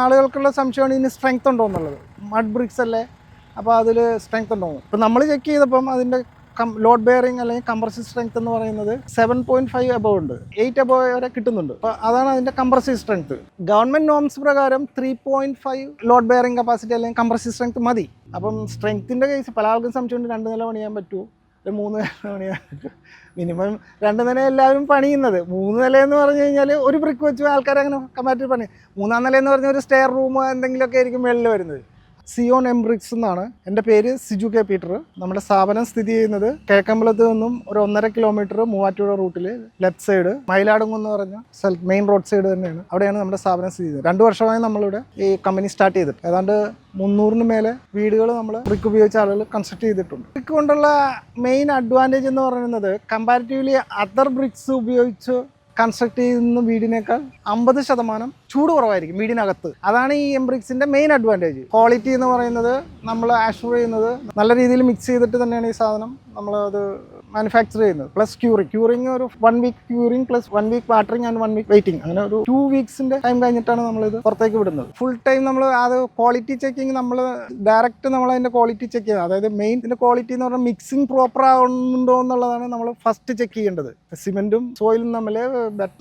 ആളുകൾക്കുള്ള സംശയമാണ് ഇതിന് സ്ട്രെങ്ത് ഉണ്ടോ എന്നുള്ളത്. മഡ് ബ്രിക്സ് അല്ലേ, അപ്പോൾ അതിൽ സ്ട്രെങ്ത് ഉണ്ടോ? ഇപ്പോൾ നമ്മൾ ചെക്ക് ചെയ്തപ്പം അതിൻ്റെ ലോഡ് ബെയറിംഗ് അല്ലെങ്കിൽ കംപ്രസീവ് സ്ട്രെങ്ത് എന്ന് പറയുന്നത് 7.5 അബവ് ഉണ്ട്, 8 അബവ് വരെ കിട്ടുന്നുണ്ട്. അപ്പോൾ അതാണ് അതിൻ്റെ കംപ്രസീവ് സ്ട്രെങ്ത്. ഗവൺമെൻറ് നോംസ് പ്രകാരം 3.5 ലോഡ് ബെയറിംഗ് കപ്പാസിറ്റി അല്ലെങ്കിൽ കംപ്രസീവ് സ്ട്രെങ്ത് മതി. അപ്പം സ്ട്രെങ്ത്തിൻ്റെ കേസ് പല ആൾക്കും സംശയമുണ്ട്, 2 നില പണിയാൻ പറ്റുമോ, 3 നില പണിയാൻ പറ്റുമോ? മിനിമം 2 നില എല്ലാവരും പണിയുന്നത്. 3 നിലയെന്ന് പറഞ്ഞു കഴിഞ്ഞാൽ ഒരു ബ്രിക്ക് വെച്ച് ആൾക്കാർ അങ്ങനെ കമ്പാരിറ്റീവ് പണി. 3-ാം നിലയെന്ന് പറഞ്ഞാൽ ഒരു സ്റ്റെയർ റൂം എന്തെങ്കിലുമൊക്കെ ആയിരിക്കും മേളിൽ വരുന്നത്. സിയോൺ എംബ്രിക്സ് എന്നാണ്. എൻ്റെ പേര് സിജു കെ പീറ്റർ. നമ്മുടെ സ്ഥാപനം സ്ഥിതി ചെയ്യുന്നത് കിഴക്കമ്പലത്ത് നിന്നും ഒരു 1.5 കിലോമീറ്റർ മൂവാറ്റുപുഴ റൂട്ടിൽ ലെഫ്റ്റ് സൈഡ് മയിലാടുങ്ങ് എന്ന് പറഞ്ഞ സ്ഥലത്ത് മെയിൻ റോഡ് സൈഡ് തന്നെയാണ്. അവിടെയാണ് നമ്മുടെ സ്ഥാപനം സ്ഥിതി ചെയ്യുന്നത്. 2 വർഷമായി നമ്മളിവിടെ ഈ കമ്പനി സ്റ്റാർട്ട് ചെയ്തിട്ട് ഏതാണ്ട് 300-ന് മേലെ വീടുകൾ നമ്മൾ ബ്രിക്ക് ഉപയോഗിച്ച ആളുകൾ കൺസ്ട്രക്ട് ചെയ്തിട്ടുണ്ട്. ബ്രിക്ക് കൊണ്ടുള്ള മെയിൻ അഡ്വാൻറ്റേജ് എന്ന് പറയുന്നത് കമ്പാരിറ്റീവ്ലി അതർ ബ്രിക്സ് ഉപയോഗിച്ച് കൺസ്ട്രക്ട് ചെയ്യുന്ന വീടിനേക്കാൾ 50% ചൂട് കുറവായിരിക്കും വീടിനകത്ത്. അതാണ് ഈ എംബ്രിക്സിൻ്റെ മെയിൻ അഡ്വാൻറ്റേജ്. ക്വാളിറ്റി എന്ന് പറയുന്നത് നമ്മൾ അഷ്യൂർ ചെയ്യുന്നത് നല്ല രീതിയിൽ മിക്സ് ചെയ്തിട്ട് തന്നെയാണ് ഈ സാധനം നമ്മളത് മാനുഫാക്ചർ ചെയ്യുന്നത്. പ്ലസ് ക്യൂറിങ് ഒരു 1 week curing plus 1 week watering and 1 week waiting, അങ്ങനെ ഒരു 2 വീക്സിൻ്റെ ടൈം കഴിഞ്ഞിട്ടാണ് നമ്മളിത് പുറത്തേക്ക് വിടുന്നത്. ഫുൾ ടൈം നമ്മൾ അത് ക്വാളിറ്റി ചെക്കിങ് നമ്മൾ ഡയറക്റ്റ് നമ്മളതിൻ്റെ ക്വാളിറ്റി ചെക്ക് ചെയ്യുന്നത്. അതായത് മെയിൻ ഇതിൻ്റെ ക്വാളിറ്റി എന്ന് പറഞ്ഞാൽ മിക്സിങ് പ്രോപ്പർ ആവുന്നുണ്ടോ എന്നുള്ളതാണ് നമ്മൾ ഫസ്റ്റ് ചെക്ക് ചെയ്യേണ്ടത്. സിമെൻറ്റും സോയിലും തമ്മിൽ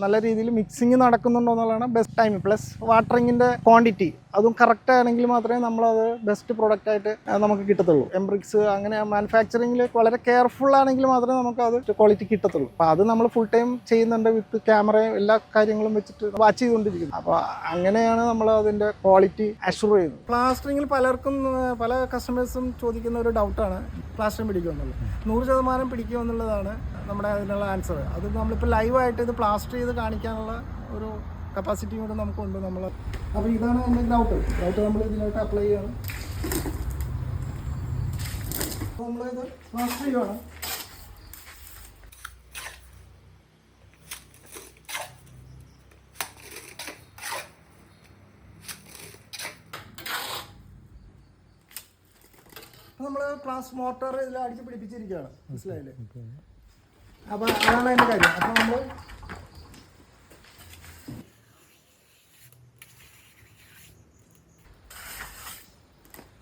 നല്ല രീതിയിൽ മിക്സിങ് നടക്കുന്നുണ്ടോ എന്നുള്ളതാണ് ബെസ്റ്റ് ടൈം. പ്ലസ് വാട്ടറിങ്ങിൻ്റെ ക്വാണ്ടിറ്റി അതും കറക്റ്റ് ആണെങ്കിൽ മാത്രമേ നമ്മളത് ബെസ്റ്റ് പ്രൊഡക്റ്റ് ആയിട്ട് നമുക്ക് കിട്ടത്തുള്ളൂ. എംബ്രിക്സ് അങ്ങനെ മാനുഫാക്ചറിങ്ങിൽ വളരെ കെയർഫുൾ ആണെങ്കിൽ മാത്രമേ നമുക്ക് അത് ക്വാളിറ്റി കിട്ടത്തുള്ളൂ. അപ്പോൾ അത് നമ്മൾ ഫുൾ ടൈം ചെയ്യുന്നുണ്ട്. വിത്ത് ക്യാമറയും എല്ലാ കാര്യങ്ങളും വെച്ചിട്ട് വാച്ച് ചെയ്തുകൊണ്ടിരിക്കുന്നു. അപ്പോൾ അങ്ങനെയാണ് നമ്മൾ അതിൻ്റെ ക്വാളിറ്റി അഷ്യൂർ ചെയ്യുന്നത്. പ്ലാസ്റ്ററിങ്ങിൽ പലർക്കും പല കസ്റ്റമേഴ്സും ചോദിക്കുന്ന ഒരു ഡൗട്ടാണ് പ്ലാസ്റ്ററിങ് പിടിക്കുമെന്നുള്ളത്. 100% പിടിക്കുമെന്നുള്ളതാണ് നമ്മുടെ അതിനുള്ള ആൻസർ. അത് നമ്മളിപ്പോൾ ലൈവായിട്ട് ഇത് പ്ലാസ്റ്റർ ചെയ്ത് കാണിക്കാനുള്ള ഒരു കപ്പാസിറ്റി കൂടെ നമുക്കുണ്ട്. അപ്പോൾ ഇതാണ് എൻ്റെ ഗ്രൗട്ട് നമ്മൾ ഇതിനായിട്ട് അപ്ലൈ ചെയ്യണം. അപ്പോൾ നമ്മളിത് പ്ലാസ്റ്റർ ചെയ്യുകയാണ്. നമ്മൾ മോട്ടർ ഇതിൽ അടിച്ച് പിടിപ്പിച്ചിരിക്കുകയാണ്, മനസ്സിലായില്ലേ? അപ്പോൾ അതാണ് അതിൻ്റെ കാര്യം. അപ്പോൾ നമ്മൾ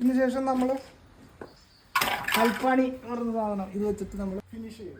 ഇതിന് ശേഷം നമ്മൾ കൽപ്പാണി എന്ന് പറയുന്ന സാധനം ഇത് വെച്ചിട്ട് നമ്മൾ ഫിനിഷ് ചെയ്യും.